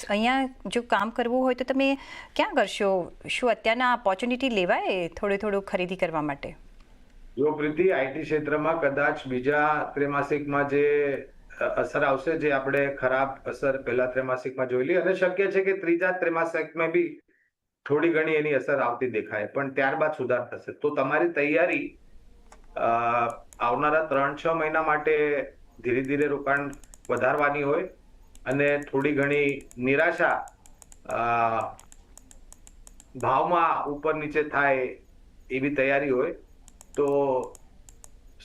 અહીંયા જો કામ કરવું હોય તો તમે ક્યાં કરશો? શું અત્યારના ઓપોર્ચ્યુનિટી લેવાય થોડું ખરીદી કરવા માટે? જો પ્રીતિ, આઈટી ક્ષેત્રમાં કદાચ બીજા ત્રૈમાસિકમાં જે અસર આવશે, જે આપણે ખરાબ અસર પહેલા ત્રૈમાસિકમાં જોયેલી, અને શક્ય છે કે ત્રીજા ત્રૈમાસિકમાં બી થોડી ઘણી એની અસર આવતી દેખાય, પણ ત્યારબાદ સુધાર થશે. તો તમારી તૈયારી આવનારા 3-6 મહિના માટે ધીરે ધીરે રોકાણ વધારવાની હોય, અને થોડી ઘણી નિરાશા ભાવમાં ઉપર નીચે થાય એવી તૈયારી હોય તો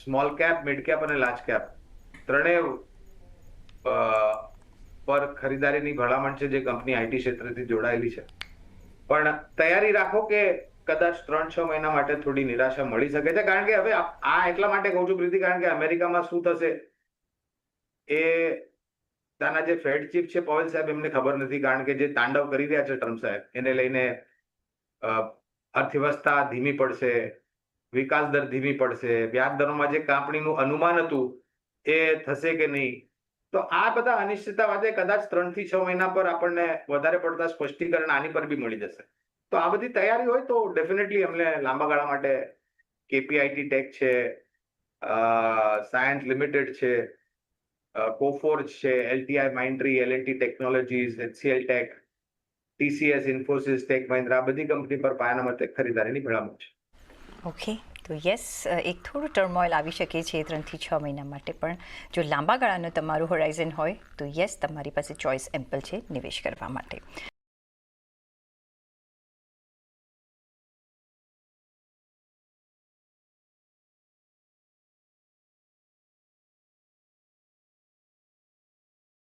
સ્મોલ કેપ, મિડ કેપ અને લાર્જ કેપ ત્રણેય પર ખરીદારીની ભલામણ છે, જે કંપની આઈટી ક્ષેત્રથી જોડાયેલી છે. પણ તૈયારી રાખો કે કદાચ 3-6 મહિના માટે થોડી નિરાશા મળી શકે છે. કારણ કે હવે આ એટલા માટે કહું છું પ્રીતિ, કારણ કે અમેરિકામાં શું થશે એ ત્યાંના જે ફેડ ચીફ છે પવેલ સાહેબ, એમને ખબર નથી. કારણ કે જે તાંડવ કરી રહ્યા છે ટ્રમ્પ સાહેબ, એને લઈને અર્થવ્યવસ્થા ધીમી પડશે, વિકાસ દર ધીમી પડશે, વ્યાજ દરોમાં જે કાપણીનું અનુમાન હતું એ થશે કે નહીં. તો આ બધા અનિશ્ચિતતાવાદે કદાચ 3-6 મહિના પર આપણને વધારે પડતા સ્પષ્ટીકરણ આની પર બી મળી જશે. તો આ બધી તૈયારી હોય તો ડેફિનેટલી અમને લાંબા ગાળા માટે કેપીઆઈટી ટેક છે, સાયન્સ લિમિટેડ છે, કોફોર્જ છે, LTI Mindtree, L&T technologies, HCL tech, TCS, Infosys, tech Mahindra, આ બધી કંપની પર પાયાના મતે ખરીદારીની ભલામણ છે. ઓકે, તો યસ, એક થોડું ટર્મોઇલ આવી શકે છે 3-6 મહિના માટે, પણ જો લાંબા ગાળાનું તમારું હોરાઇઝન હોય તો યસ, તમારી પાસે ચોઇસ એમ્પલ છે નિવેશ કરવા માટે.